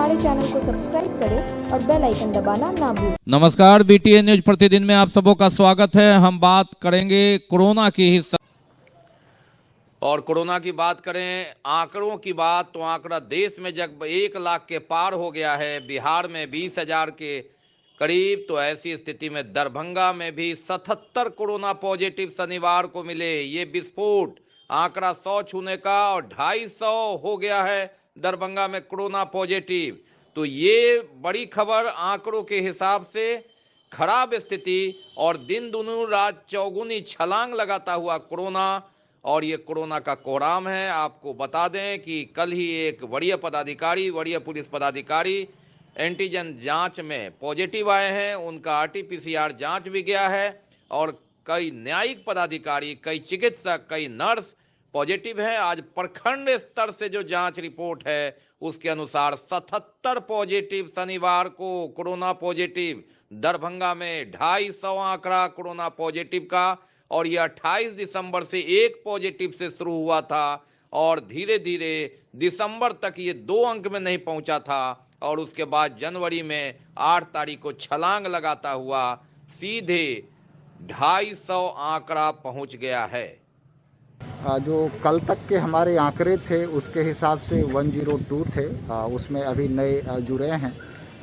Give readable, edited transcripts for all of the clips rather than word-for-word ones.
हमारे चैनल को सब्सक्राइब करें और बेल आइकन दबाना ना भूलें। नमस्कार, बीटीएन न्यूज प्रतिदिन में आप सबों का स्वागत है। हम बात करेंगे कोरोना की ही और कोरोना की बात करें, आंकड़ों की बात तो आंकड़ा देश में जब 1 लाख के पार हो गया है, बिहार में 20,000 के करीब, तो ऐसी स्थिति में दरभंगा में भी 77 कोरोना पॉजिटिव शनिवार को मिले। ये विस्फोट आंकड़ा 100 छूने का और 250 हो गया है दरभंगा में कोरोना पॉजिटिव। तो ये बड़ी खबर, आंकड़ों के हिसाब से खराब स्थिति और दिन दुनी रात चौगुनी छलांग लगाता हुआ कोरोना। और ये कोरोना का कोहराम है। आपको बता दें कि कल ही एक वरीय पुलिस पदाधिकारी एंटीजन जांच में पॉजिटिव आए हैं। उनका आरटीपीसीआर जांच भी गया है और कई न्यायिक पदाधिकारी, कई चिकित्सक, कई नर्स पॉजिटिव हैं। आज प्रखंड स्तर से जो जांच रिपोर्ट है उसके अनुसार 77 पॉजिटिव शनिवार को कोरोना पॉजिटिव। दरभंगा में 250 आंकड़ा कोरोना पॉजिटिव का, और यह 28 दिसंबर से 1 पॉजिटिव से शुरू हुआ था और धीरे धीरे दिसंबर तक ये 2 अंक में नहीं पहुंचा था और उसके बाद जनवरी में 8 तारीख को छलांग लगाता हुआ सीधे 250 आंकड़ा पहुंच गया है। जो कल तक के हमारे आंकड़े थे उसके हिसाब से 102 थे, उसमें अभी नए जुड़े हैं।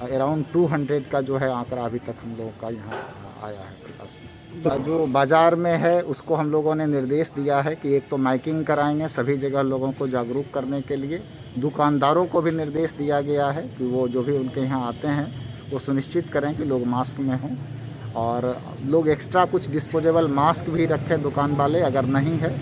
अराउंड 200 का जो है आंकड़ा अभी तक हम लोगों का यहाँ आया है प्रकाश में। जो बाजार में है उसको हम लोगों ने निर्देश दिया है कि एक तो माइकिंग कराएंगे सभी जगह लोगों को जागरूक करने के लिए। दुकानदारों को भी निर्देश दिया गया है कि वो जो भी उनके यहाँ आते हैं वो सुनिश्चित करें कि लोग मास्क में हों और लोग एक्स्ट्रा कुछ डिस्पोजेबल मास्क भी रखें दुकान वाले अगर नहीं है।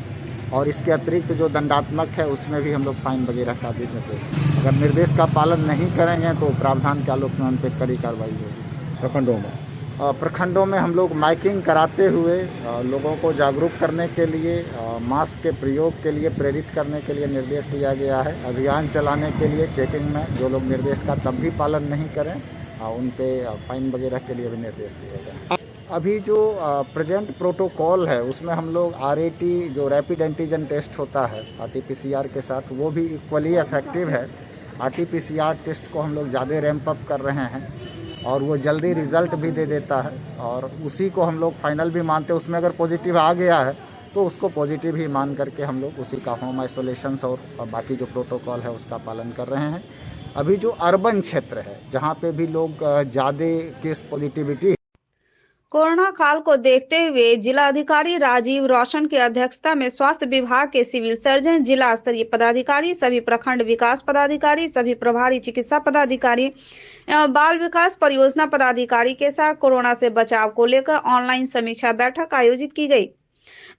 और इसके अतिरिक्त जो दंडात्मक है उसमें भी हम लोग फाइन वगैरह का भी निर्देश, अगर निर्देश का पालन नहीं करेंगे तो प्रावधान के आलोक में उन पर कड़ी कार्रवाई होगी। प्रखंडों में हम लोग माइकिंग कराते हुए लोगों को जागरूक करने के लिए, मास्क के प्रयोग के लिए प्रेरित करने के लिए निर्देश दिया गया है। अभियान चलाने के लिए चेकिंग में जो लोग निर्देश का तब भी पालन नहीं करें उन पे फाइन वगैरह के लिए भी निर्देश दिया गया। अभी जो प्रेजेंट प्रोटोकॉल है उसमें हम लोग RAT जो रैपिड एंटीजन टेस्ट होता है RT-PCR के साथ, वो भी इक्वली इफेक्टिव है। RT-PCR टेस्ट को हम लोग ज़्यादा रैंप अप कर रहे हैं और वो जल्दी रिजल्ट भी दे देता है और उसी को हम लोग फाइनल भी मानते हैं। उसमें अगर पॉजिटिव आ गया है तो उसको पॉजिटिव ही मान करके हम लोग उसी का होम आइसोलेशन और बाकी जो प्रोटोकॉल है उसका पालन कर रहे हैं। अभी जो अर्बन क्षेत्र है जहाँ पे भी लोग ज़्यादा केस पॉजिटिविटी, कोरोना काल को देखते हुए जिलाधिकारी राजीव रोशन की अध्यक्षता में स्वास्थ्य विभाग के सिविल सर्जन, जिला स्तरीय पदाधिकारी, सभी प्रखंड विकास पदाधिकारी, सभी प्रभारी चिकित्सा पदाधिकारी एवं बाल विकास परियोजना पदाधिकारी के साथ कोरोना से बचाव को लेकर ऑनलाइन समीक्षा बैठक आयोजित की गई।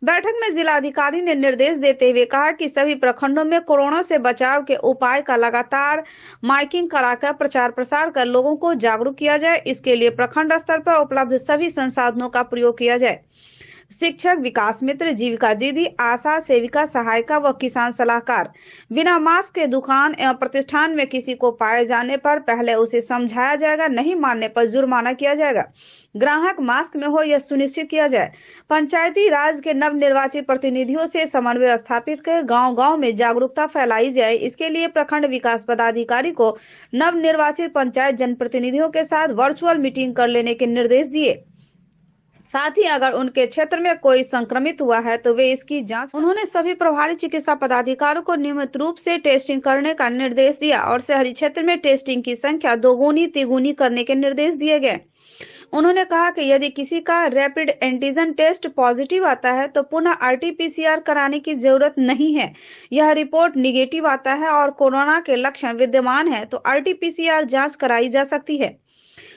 बैठक में जिलाधिकारी ने निर्देश देते हुए कहा कि सभी प्रखंडों में कोरोना से बचाव के उपाय का लगातार माइकिंग कराकर प्रचार प्रसार कर लोगों को जागरूक किया जाए। इसके लिए प्रखंड स्तर पर उपलब्ध सभी संसाधनों का प्रयोग किया जाए। शिक्षक, विकास मित्र, जीविका दीदी, आशा सेविका, सहायिका व किसान सलाहकार बिना मास्क के दुकान एवं प्रतिष्ठान में किसी को पाए जाने पर पहले उसे समझाया जाएगा, नहीं मानने पर जुर्माना किया जाएगा। ग्राहक मास्क में हो यह सुनिश्चित किया जाए। पंचायती राज के नव निर्वाचित प्रतिनिधियों से समन्वय स्थापित कर गांव-गांव में जागरूकता फैलाई जाए। इसके लिए प्रखंड विकास पदाधिकारी को नव निर्वाचित पंचायत जनप्रतिनिधियों के साथ वर्चुअल मीटिंग कर लेने के निर्देश दिए। साथ ही अगर उनके क्षेत्र में कोई संक्रमित हुआ है तो वे इसकी जांच। उन्होंने सभी प्रभारी चिकित्सा पदाधिकारियों को नियमित रूप से टेस्टिंग करने का निर्देश दिया और शहरी क्षेत्र में टेस्टिंग की संख्या 2 तिगुनी करने के निर्देश दिए गए। उन्होंने कहा कि यदि किसी का रैपिड एंटीजन टेस्ट पॉजिटिव आता है तो पुनः RT-PCR कराने की जरूरत नहीं है। यह रिपोर्ट निगेटिव आता है और कोरोना के लक्षण विद्यमान है तो RT-PCR जांच कराई जा सकती है।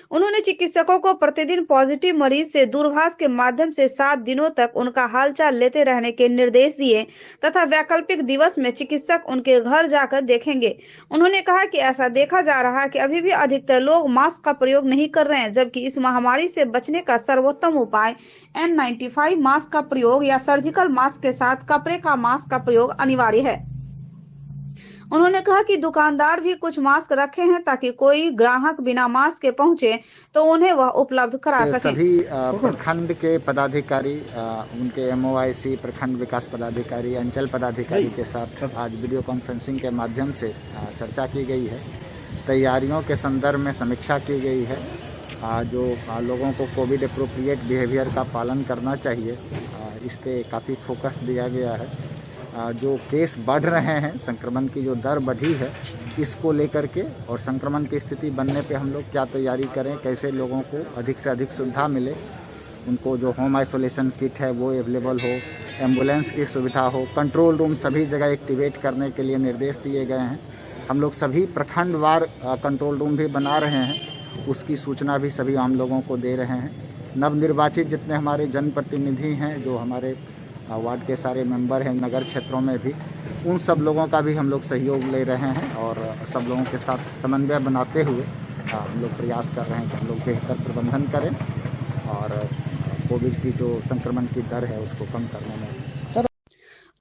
उन्होंने चिकित्सकों को प्रतिदिन पॉजिटिव मरीज से दूरभाष के माध्यम से 7 दिनों तक उनका हालचाल लेते रहने के निर्देश दिए तथा वैकल्पिक दिवस में चिकित्सक उनके घर जाकर देखेंगे। उन्होंने कहा कि ऐसा देखा जा रहा है कि अभी भी अधिकतर लोग मास्क का प्रयोग नहीं कर रहे हैं, जबकि इस महामारी से बचने का सर्वोत्तम उपाय N95 मास्क का प्रयोग या सर्जिकल मास्क के साथ कपड़े का मास्क का प्रयोग अनिवार्य है। उन्होंने कहा कि दुकानदार भी कुछ मास्क रखे हैं ताकि कोई ग्राहक बिना मास्क के पहुंचे तो उन्हें वह उपलब्ध करा सके। सभी प्रखंड के पदाधिकारी, उनके MOIC प्रखंड विकास पदाधिकारी, अंचल पदाधिकारी के साथ आज वीडियो कॉन्फ्रेंसिंग के माध्यम से चर्चा की गई है तैयारियों के संदर्भ में समीक्षा की गई है। जो लोगों को कोविड अप्रोप्रिएट बिहेवियर का पालन करना चाहिए, इस पे काफ़ी फोकस दिया गया है। जो केस बढ़ रहे हैं, संक्रमण की जो दर बढ़ी है, इसको लेकर के और संक्रमण की स्थिति बनने पे हम लोग क्या तैयारी करें, कैसे लोगों को अधिक से अधिक सुविधा मिले, उनको जो होम आइसोलेशन किट है वो अवेलेबल हो, एम्बुलेंस की सुविधा हो, कंट्रोल रूम सभी जगह एक्टिवेट करने के लिए निर्देश दिए गए हैं। हम लोग सभी प्रखंडवार कंट्रोल रूम भी बना रहे हैं, उसकी सूचना भी सभी आम लोगों को दे रहे हैं। नवनिर्वाचित जितने हमारे जनप्रतिनिधि हैं, जो हमारे वार्ड के सारे मेंबर हैं नगर क्षेत्रों में भी, उन सब लोगों का भी हम लोग सहयोग ले रहे हैं और सब लोगों के साथ समन्वय बनाते हुए हम लोग प्रयास कर रहे हैं कि हम लोग बेहतर प्रबंधन करें और कोविड की जो संक्रमण की दर है उसको कम करने में।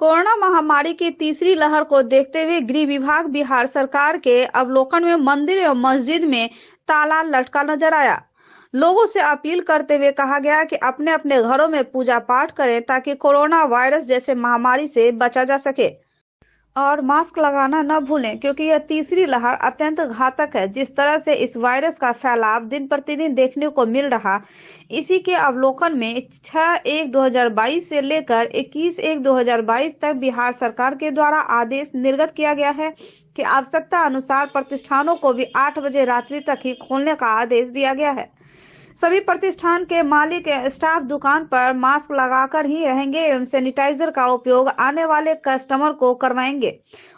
कोरोना महामारी की तीसरी लहर को देखते हुए गृह विभाग बिहार सरकार के अवलोकन में मंदिर एवं मस्जिद में ताला लटका नजर आया। लोगों से अपील करते हुए कहा गया कि अपने अपने घरों में पूजा पाठ करें ताकि कोरोना वायरस जैसे महामारी से बचा जा सके और मास्क लगाना न भूलें, क्योंकि यह तीसरी लहर अत्यंत घातक है। जिस तरह से इस वायरस का फैलाव दिन प्रतिदिन देखने को मिल रहा, इसी के अवलोकन में 6/1/2022 से लेकर 21/1/2022 तक बिहार सरकार के द्वारा आदेश निर्गत किया गया है कि आवश्यकता अनुसार प्रतिष्ठानों को भी 8 बजे रात्रि तक ही खोलने का आदेश दिया गया है। सभी प्रतिष्ठान के मालिक स्टाफ दुकान पर मास्क लगाकर ही रहेंगे एवं सैनिटाइजर का उपयोग आने वाले कस्टमर को करवाएंगे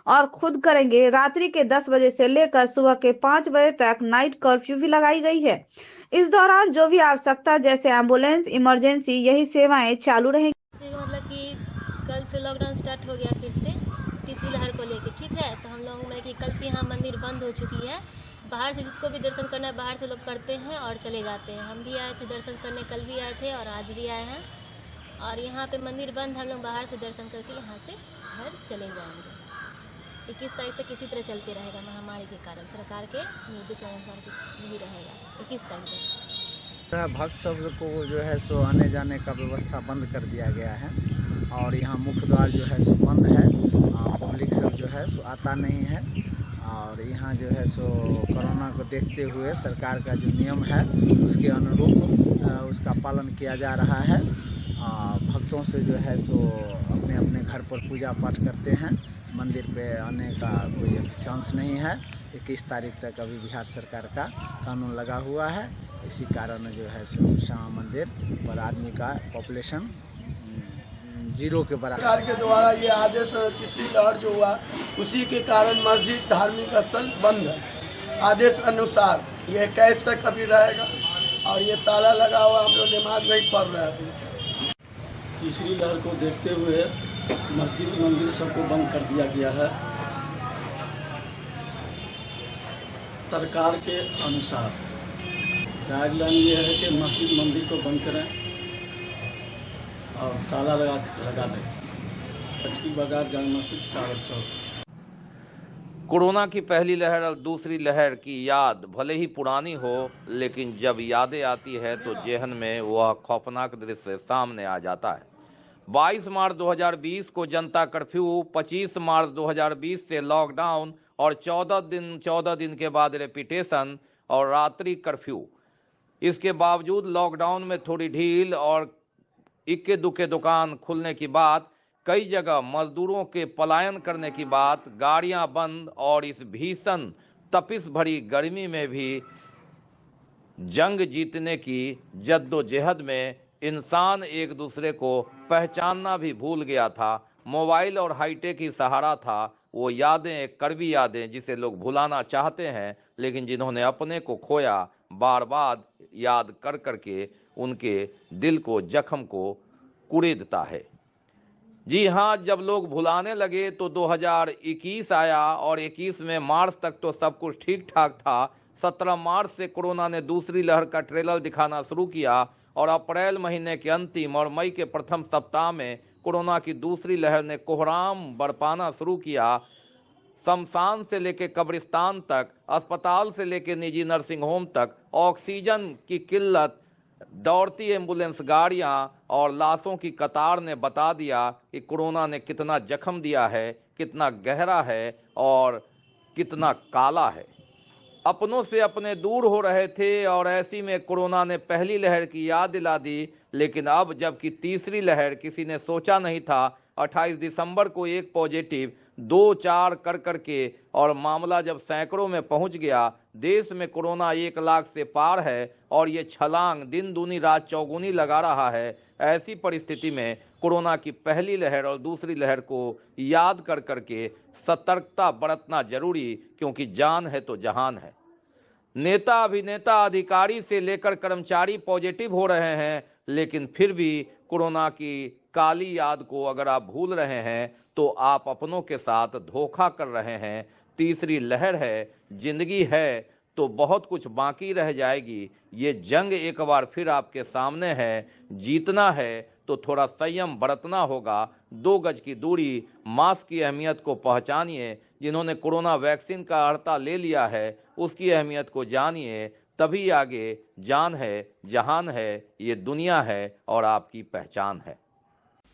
और खुद करेंगे। रात्रि के 10 बजे से लेकर सुबह के 5 बजे तक नाइट कर्फ्यू भी लगाई गई है। इस दौरान जो भी आवश्यकता जैसे एम्बुलेंस, इमरजेंसी, यही सेवाएं चालू रहेंगी। मतलब कि कल से लॉकडाउन स्टार्ट हो गया फिर से तीसरी लहर को लेकर, ठीक है। तो हम लोग में कि कल से यहाँ मंदिर बंद हो चुकी है। बाहर से जिसको भी दर्शन करना है बाहर से लोग करते हैं और चले जाते हैं। हम भी आए थे दर्शन करने, कल भी आए थे और आज भी आए हैं। और यहाँ पे मंदिर बंद, हम लोग बाहर से दर्शन करके यहाँ से घर चले जाएंगे। 21 तारीख तक इसी तरह चलते रहेगा महामारी के कारण। सरकार के निर्देश अनुसार यही रहेगा 21 तारीख तक। भक्त सब को जो है सो आने जाने का व्यवस्था बंद कर दिया गया है और यहाँ मुख्य द्वार जो है सो बंद है। पब्लिक सब जो है सो आता नहीं है और यहाँ जो है सो कोरोना को देखते हुए सरकार का जो नियम है उसके अनुरूप उसका पालन किया जा रहा है। भक्तों से जो है सो अपने अपने घर पर पूजा पाठ करते हैं। मंदिर पे आने का कोई चांस नहीं है। 21 तारीख तक अभी बिहार सरकार का कानून लगा हुआ है। इसी कारण जो है सो श्यामा मंदिर पर आदमी का पॉपुलेशन 0 के बराबर। सरकार के द्वारा ये आदेश तीसरी लहर जो हुआ उसी के कारण मस्जिद, धार्मिक स्थल बंद है। आदेश अनुसार ये 21 तक अभी रहेगा और ये ताला लगा हुआ, हम लोग नमाज नहीं पढ़ रहे हैं। तीसरी लहर को देखते हुए मस्जिद मंदिर सबको बंद कर दिया गया है। सरकार के अनुसार गाइडलाइन ये है कि मस्जिद मंदिर को बंद करें और ताला लगा दें। कचकी बाजार, जामा मस्जिद, कागज चौक। कोरोना की पहली लहर और दूसरी लहर की याद भले ही पुरानी हो, लेकिन जब यादें आती है तो जेहन में वह खौफनाक दृश्य सामने आ जाता है। 22 मार्च 2020 को जनता कर्फ्यू, 25 मार्च 2020 से लॉकडाउन और 14 दिन के बाद रेपिटेशन और रात्रि कर्फ्यू। इसके बावजूद लॉकडाउन में थोड़ी ढील और इक्के दुक्के दुकान खुलने की बात, कई जगह मजदूरों के पलायन करने की बात, गाड़ियां बंद और इस भीषण तपिश भरी गर्मी में भी जंग जीतने की जद्दोजहद में इंसान एक दूसरे को पहचानना भी भूल गया था। मोबाइल और हाईटेक ही सहारा था। वो यादें, कड़वी यादें जिसे लोग भुलाना चाहते हैं, लेकिन जिन्होंने अपने को खोया, बार बार याद कर करके उनके दिल को, जख्म को कुरेदता है। जी हाँ, जब लोग भुलाने लगे तो 2021 आया और 21 में मार्च तक तो सब कुछ ठीक ठाक था। 17 मार्च से कोरोना ने दूसरी लहर का ट्रेलर दिखाना शुरू किया और अप्रैल महीने के अंतिम और मई के प्रथम सप्ताह में कोरोना की दूसरी लहर ने कोहराम बरपाना शुरू किया। शमशान से लेकर कब्रिस्तान तक, अस्पताल से लेकर निजी नर्सिंग होम तक ऑक्सीजन की किल्लत, दौड़ती एम्बुलेंस गाड़ियां और लाशों की कतार ने बता दिया कि कोरोना ने कितना जख्म दिया है, कितना गहरा है और कितना काला है। अपनों से अपने दूर हो रहे थे और ऐसी में कोरोना ने पहली लहर की याद दिला दी। लेकिन अब जबकि तीसरी लहर किसी ने सोचा नहीं था, 28 दिसंबर को एक पॉजिटिव 2-4 कर करके और मामला जब सैकड़ों में पहुंच गया, देश में कोरोना 1 लाख से पार है और ये छलांग दिन दूनी रात चौगुनी लगा रहा है। ऐसी परिस्थिति में कोरोना की पहली लहर और दूसरी लहर को याद कर करके सतर्कता बरतना जरूरी, क्योंकि जान है तो जहान है। नेता, अभिनेता, अधिकारी से लेकर कर्मचारी पॉजिटिव हो रहे हैं, लेकिन फिर भी कोरोना की काली याद को अगर आप भूल रहे हैं तो आप अपनों के साथ धोखा कर रहे हैं। तीसरी लहर है, जिंदगी है तो बहुत कुछ बाकी रह जाएगी। ये जंग एक बार फिर आपके सामने है। जीतना है तो थोड़ा संयम बरतना होगा। 2 गज की दूरी, मास्क की अहमियत को पहचानिए। जिन्होंने कोरोना वैक्सीन का अड़ता ले लिया है, उसकी अहमियत को जानिए। तभी आगे जान है, जहान है, ये दुनिया है और आपकी पहचान है।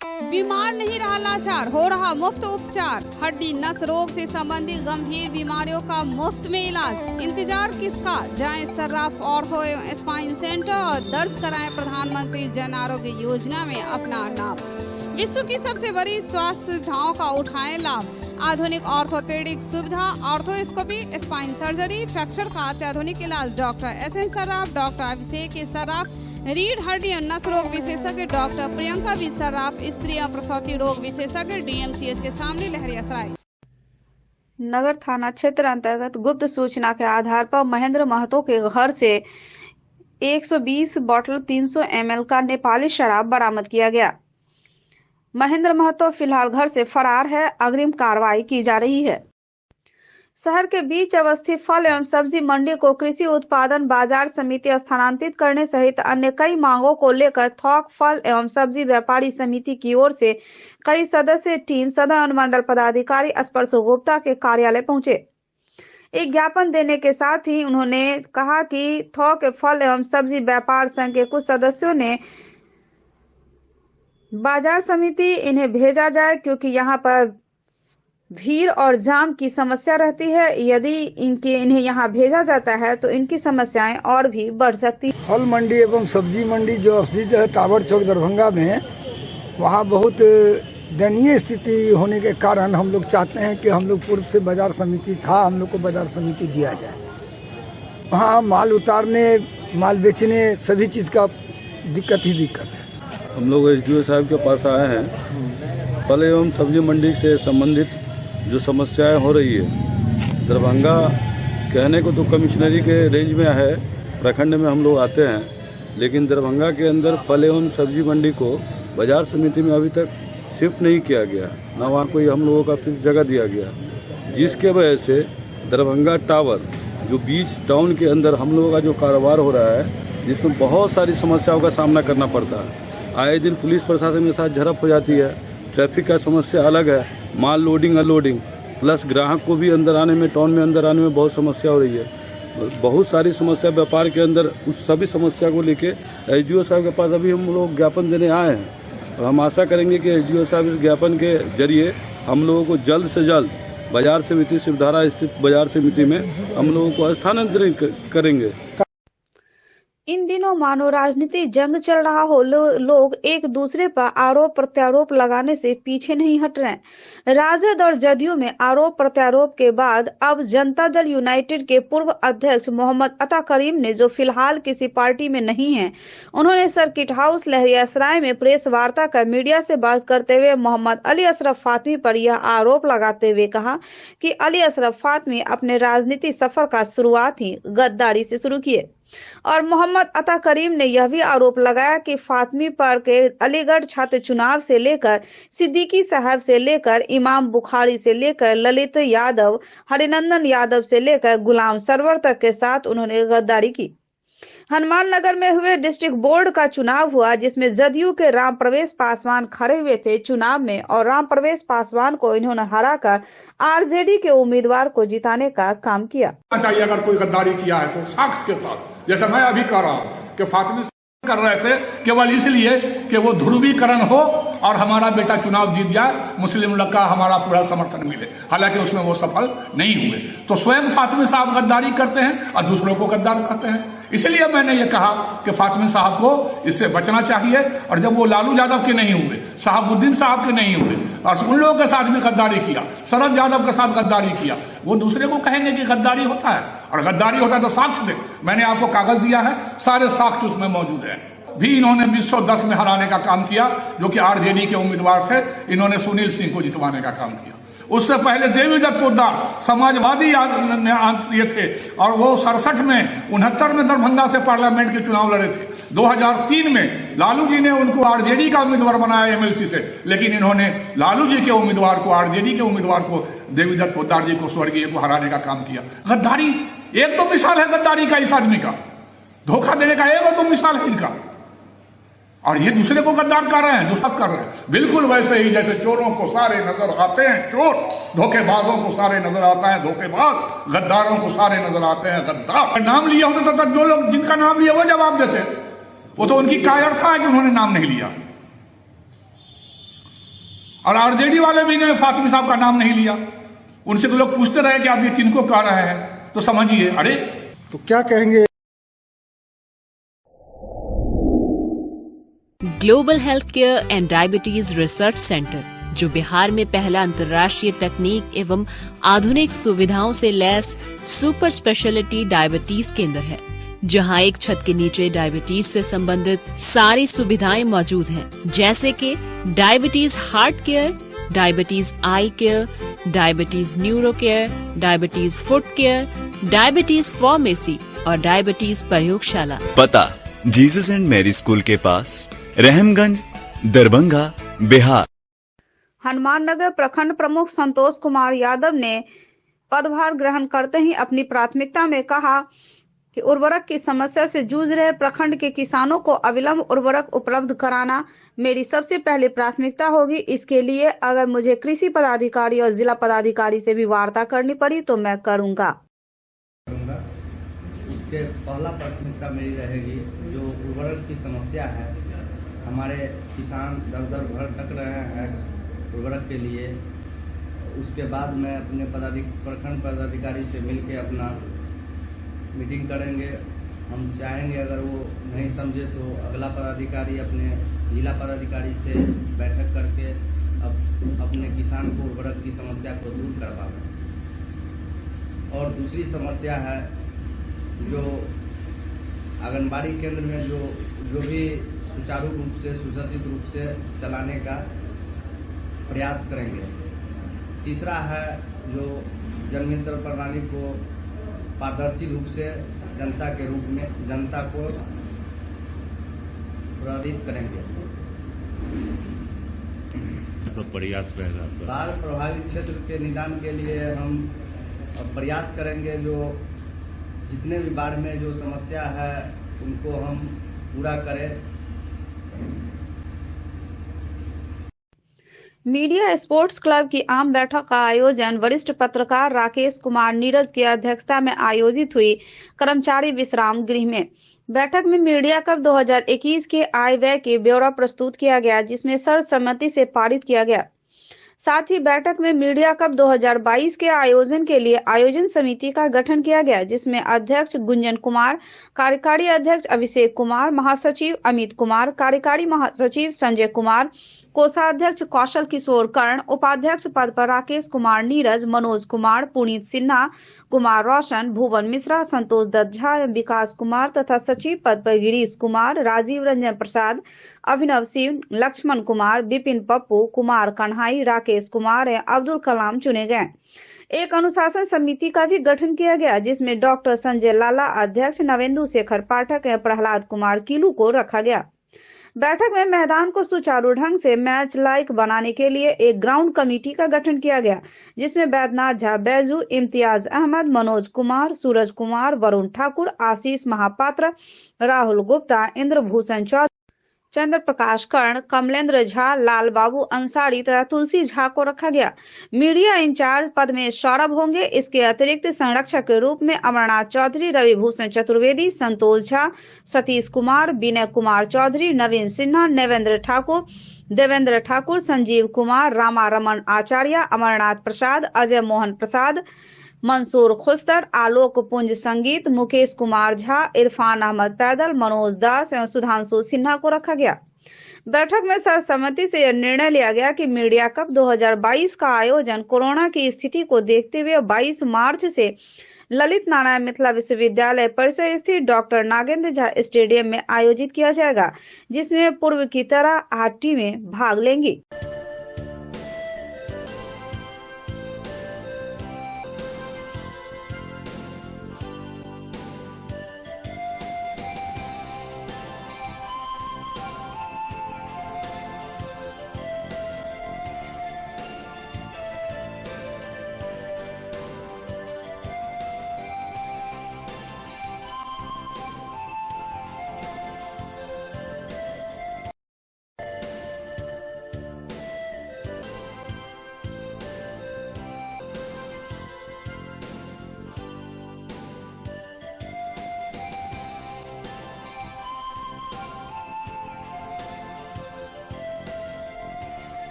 बीमार नहीं रहा लाचार, हो रहा मुफ्त उपचार। हड्डी नस रोग से संबंधित गंभीर बीमारियों का मुफ्त में इलाज। इंतजार किसका, जाएं सर्राफ ऑर्थो एवं स्पाइन सेंटर और दर्ज कराएं प्रधानमंत्री जन आरोग्य योजना में अपना नाम। विश्व की सबसे बड़ी स्वास्थ्य सुविधाओं का उठाएं लाभ। आधुनिक ऑर्थोपेडिक सुविधा, ऑर्थोस्कोपी, स्पाइन सर्जरी, फ्रैक्चर का अत्याधुनिक इलाज। डॉक्टर SN सर्राफ, डॉक्टर अभिषेक सर्राफ, रीढ़ हड्डी और नस रोग विशेषज्ञ डॉक्टर प्रियंका बी सर्राफ, स्त्री और प्रसूति रोग विशेषज्ञ DMCH के सामने लहरियासराय। नगर थाना क्षेत्र अंतर्गत गुप्त सूचना के आधार पर महेंद्र महतो के घर से 120 बोतल 300 ml का नेपाली शराब बरामद किया गया। महेंद्र महतो फिलहाल घर से फरार है। अग्रिम कार्रवाई की जा रही है। शहर के बीच अवस्थित फल एवं सब्जी मंडी को कृषि उत्पादन बाजार समिति स्थानांतरित करने सहित अन्य कई मांगों को लेकर थोक फल एवं सब्जी व्यापारी समिति की ओर से कई सदस्यीय टीम सदर अनुमंडल पदाधिकारी स्पर्श गुप्ता के कार्यालय पहुंचे। एक ज्ञापन देने के साथ ही उन्होंने कहा कि थोक फल एवं सब्जी व्यापार संघ के कुछ सदस्यों ने बाजार समिति इन्हें भेजा जाए, क्योंकि यहाँ पर भीड़ और जाम की समस्या रहती है। यदि इन्हें यहाँ भेजा जाता है तो इनकी समस्याएं और भी बढ़ सकती है। फल मंडी एवं सब्जी मंडी जो स्थित है टावर चौक दरभंगा में, वहाँ बहुत दयनीय स्थिति होने के कारण हम लोग चाहते हैं कि हम लोग पूर्व से बाजार समिति था, हम लोग को बाजार समिति दिया जाए। वहाँ माल उतारने, माल बेचने, सभी चीज का दिक्कत ही दिक्कत है। हम लोग SDO साहब के पास आए हैं। फल एवं सब्जी मंडी से संबंधित जो समस्याएं हो रही है, दरभंगा कहने को तो कमिश्नरी के रेंज में है, प्रखंड में हम लोग आते हैं, लेकिन दरभंगा के अंदर फल एवं सब्जी मंडी को बाजार समिति में अभी तक शिफ्ट नहीं किया गया, न वहाँ कोई हम लोगों का फिक्स जगह दिया गया, जिसके वजह से दरभंगा टावर जो बीच टाउन के अंदर हम लोगों का जो कारोबार हो रहा है, जिसमें बहुत सारी समस्याओं का सामना करना पड़ता है। आए दिन पुलिस प्रशासन के साथ झड़प हो जाती है, ट्रैफिक का समस्या अलग है, माल लोडिंग अनलोडिंग, प्लस ग्राहक को भी अंदर आने में, टाउन में अंदर आने में बहुत समस्या हो रही है। बहुत सारी समस्या व्यापार के अंदर, उस सभी समस्या को लेके SDO साहब के पास अभी हम लोग ज्ञापन देने आए हैं और हम आशा करेंगे कि SDO साहब इस ज्ञापन के जरिए हम लोगों को जल्द से जल्द बाजार समिति शिवधारा स्थित बाजार समिति में हम लोगों को स्थानांतरित करेंगे। इन दिनों मानो राजनीतिक जंग चल रहा हो, लोग एक दूसरे पर आरोप प्रत्यारोप लगाने से पीछे नहीं हट रहे। राजद और जदयू में आरोप प्रत्यारोप के बाद अब जनता दल यूनाइटेड के पूर्व अध्यक्ष मोहम्मद अता करीम ने, जो फिलहाल किसी पार्टी में नहीं है, उन्होंने सर्किट हाउस लहरियासराय में प्रेस वार्ता कर मीडिया से बात करते हुए मोहम्मद अली अशरफ फातमी पर यह आरोप लगाते हुए कहा कि अली अशरफ फातमी अपने राजनीतिक सफर का शुरुआत ही गद्दारी से शुरू किए। और मोहम्मद अता करीम ने यह भी आरोप लगाया कि फातमी पर के अलीगढ़ छात्र चुनाव से लेकर सिद्दीकी साहब से लेकर इमाम बुखारी से लेकर ललित यादव, हरिनंदन यादव से लेकर गुलाम सरवर तक के साथ उन्होंने गद्दारी की। हनुमान नगर में हुए डिस्ट्रिक्ट बोर्ड का चुनाव हुआ, जिसमें जदयू के राम प्रवेश पासवान खड़े हुए थे चुनाव में, और राम प्रवेश पासवान को इन्होंने हराकर RJD के उम्मीदवार को जिताने का काम किया। चाहिए अगर कोई गद्दारी किया है तो साक्ष्य के साथ, जैसे मैं अभी कह रहा हूँ कि फातमी कर रहे थे केवल इसलिए कि वो ध्रुवीकरण हो और हमारा बेटा चुनाव जीत जाए, मुस्लिम लीग का हमारा पूरा समर्थन मिले। हालांकि उसमें वो सफल नहीं हुए। तो स्वयं फातिमी साहब गद्दारी करते हैं और दूसरों को गद्दार कहते हैं। इसलिए मैंने ये कहा कि फातिमी साहब को इससे बचना चाहिए। और जब वो लालू यादव के नहीं हुए, शहाबुद्दीन साहब के नहीं हुए और उन लोगों के साथ भी गद्दारी किया, शरद यादव के साथ गद्दारी किया, वो दूसरे को कहेंगे कि गद्दारी होता है। और गद्दारी होता है तो साक्ष्य दे। मैंने आपको कागज दिया है, सारे साक्ष्य उसमें मौजूद है। भी इन्होंने 2010 में हराने का काम किया, जो कि आरजेडी के उम्मीदवार थे। इन्होंने सुनील सिंह को जितवाने का काम किया। उससे पहले देवीदत्त पोद्दार समाजवादी ये थे और वो 67 में 69 में दरभंगा से पार्लियामेंट के चुनाव लड़े थे। 2003 में लालू जी ने उनको आरजेडी का उम्मीदवार बनाया एमएलसी से, लेकिन इन्होंने लालू जी के उम्मीदवार को, आरजेडी के उम्मीदवार को, देवीदत्त पोद्दार जी को, स्वर्गीय को हराने का काम किया। गद्दारी एक तो मिसाल है गद्दारी का इस आदमी का, धोखा देने का एक तो मिसाल है इनका। और ये दूसरे को गद्दार कर रहे हैं, दुष्ट कर रहे हैं। बिल्कुल वैसे ही जैसे चोरों को सारे नजर आते हैं चोर, धोखेबाजों को सारे नजर आता है धोखेबाज, गद्दारों को सारे नजर आते हैं गद्दार। नाम लिया होता तो जो लोग जिनका नाम लिया वो जवाब देते। वो तो उनकी कायरता है कि उन्होंने नाम नहीं लिया। और आरजेडी वाले भी ने फातिमी साहब का नाम नहीं लिया। उनसे तो लोग पूछते रहे कि आप ये किनको कह रहे हैं, तो समझिए। अरे तो क्या कहेंगे? Global health care and diabetes research centre, जो बिहार में पहला अंतर्राष्ट्रीय तकनीक एवं आधुनिक सुविधाओं से लैस सुपर स्पेशलिटी डायबिटीज केंद्र है, जहां एक छत के नीचे डायबिटीज से संबंधित सारी सुविधाएं मौजूद हैं, जैसे कि diabetes heart care, diabetes eye care, diabetes neuro care, diabetes foot care, diabetes pharmacy और डायबिटीज प्रयोगशाला। पता जीसस एंड मैरी स्कूल के पास, रहमगंज, दरभंगा, बिहार। हनुमान नगर प्रखंड प्रमुख संतोष कुमार यादव ने पदभार ग्रहण करते ही अपनी प्राथमिकता में कहा कि उर्वरक की समस्या से जूझ रहे प्रखंड के किसानों को अविलंब उर्वरक उपलब्ध कराना मेरी सबसे पहली प्राथमिकता होगी। इसके लिए अगर मुझे कृषि पदाधिकारी और जिला पदाधिकारी से भी वार्ता करनी पड़ी तो मैं करूंगा। उसके पहला प्राथमिकता मेरी रहेगी जो उर्वरक की समस्या है। हमारे किसान दर दर भटक रहे हैं उर्वरक के लिए। उसके बाद में अपने प्रखंड पदाधिकारी से मिलकर अपना मीटिंग करेंगे। हम चाहेंगे अगर वो नहीं समझे तो अगला पदाधिकारी अपने जिला पदाधिकारी से बैठक करके अपने किसान को उर्वरक की समस्या को दूर करवाएं। और दूसरी समस्या है जो आंगनबाड़ी केंद्र में जो भी सुचारू रूप से सुसज्जित रूप से चलाने का प्रयास करेंगे। तीसरा है जो जनमित्र प्रणाली को पारदर्शी रूप से जनता के रूप में जनता को प्रभावित करेंगे। प्रयास रहेगा बाढ़ प्रभावित क्षेत्र के निदान के लिए हम प्रयास करेंगे। जो जितने भी बाढ़ में जो समस्या है उनको हम पूरा करें। मीडिया स्पोर्ट्स क्लब की आम बैठक का आयोजन वरिष्ठ पत्रकार राकेश कुमार नीरज की अध्यक्षता में आयोजित हुई कर्मचारी विश्राम गृह में। बैठक में मीडिया कप 2021 के आय व्यय के ब्यौरा प्रस्तुत किया गया, जिसमें सर्वसम्मति से पारित किया गया। साथ ही बैठक में मीडिया कप 2022 के आयोजन के लिए आयोजन समिति का गठन किया गया, जिसमें अध्यक्ष गुंजन कुमार, कार्यकारी अध्यक्ष अभिषेक कुमार, महासचिव अमित कुमार, कार्यकारी महासचिव संजय कुमार, कोषाध्यक्ष कौशल किशोर कर्ण, उपाध्यक्ष पद पर राकेश कुमार नीरज, मनोज कुमार, पुनीत सिन्हा, कुमार रोशन, भुवन मिश्रा, संतोष दत्त झा, विकास कुमार तथा सचिव पद पर गिरीश कुमार, राजीव रंजन प्रसाद, अभिनव सिंह, लक्ष्मण कुमार, विपिन पप्पू, कुमार कन्हाई, राकेश कुमार और अब्दुल कलाम चुने गए। एक अनुशासन समिति का भी गठन किया गया, जिसमें डॉक्टर संजय लाला अध्यक्ष, नवेंदु शेखर पाठक और प्रहलाद कुमार कीलू को रखा गया। बैठक में मैदान को सुचारू ढंग से मैच लायक बनाने के लिए एक ग्राउंड कमेटी का गठन किया गया, जिसमें बैद्यनाथ झा, बैजू, इम्तियाज अहमद, मनोज कुमार, सूरज कुमार, वरुण ठाकुर, आशीष महापात्र, राहुल गुप्ता, इंद्रभूषण चौधरी, चंद्र प्रकाश कर्ण, कमलेंद्र झा, लाल बाबू अंसारी तथा तुलसी झा को रखा गया। मीडिया इंचार्ज पद में सौरभ होंगे। इसके अतिरिक्त संरक्षक के रूप में अमरनाथ चौधरी, रवि भूषण चतुर्वेदी, संतोष झा, सतीश कुमार, विनय कुमार चौधरी, नवीन सिन्हा, देवेंद्र ठाकुर, संजीव कुमार, रामा रमन आचार्य, अमरनाथ प्रसाद, अजय मोहन प्रसाद, मंसूर खुस्तर, आलोक पुंज संगीत, मुकेश कुमार झा, इरफान अहमद पैदल, मनोज दास एवं सुधांशु सिन्हा को रखा गया। बैठक में सर्वसम्मति से यह निर्णय लिया गया कि मीडिया कप 2022 का आयोजन कोरोना की स्थिति को देखते हुए 22 मार्च से ललित नारायण मिथिला विश्वविद्यालय परिसर स्थित डॉक्टर नागेंद्र झा स्टेडियम में आयोजित किया जाएगा, जिसमें पूर्व की तरह 8 टीमें भाग लेंगी।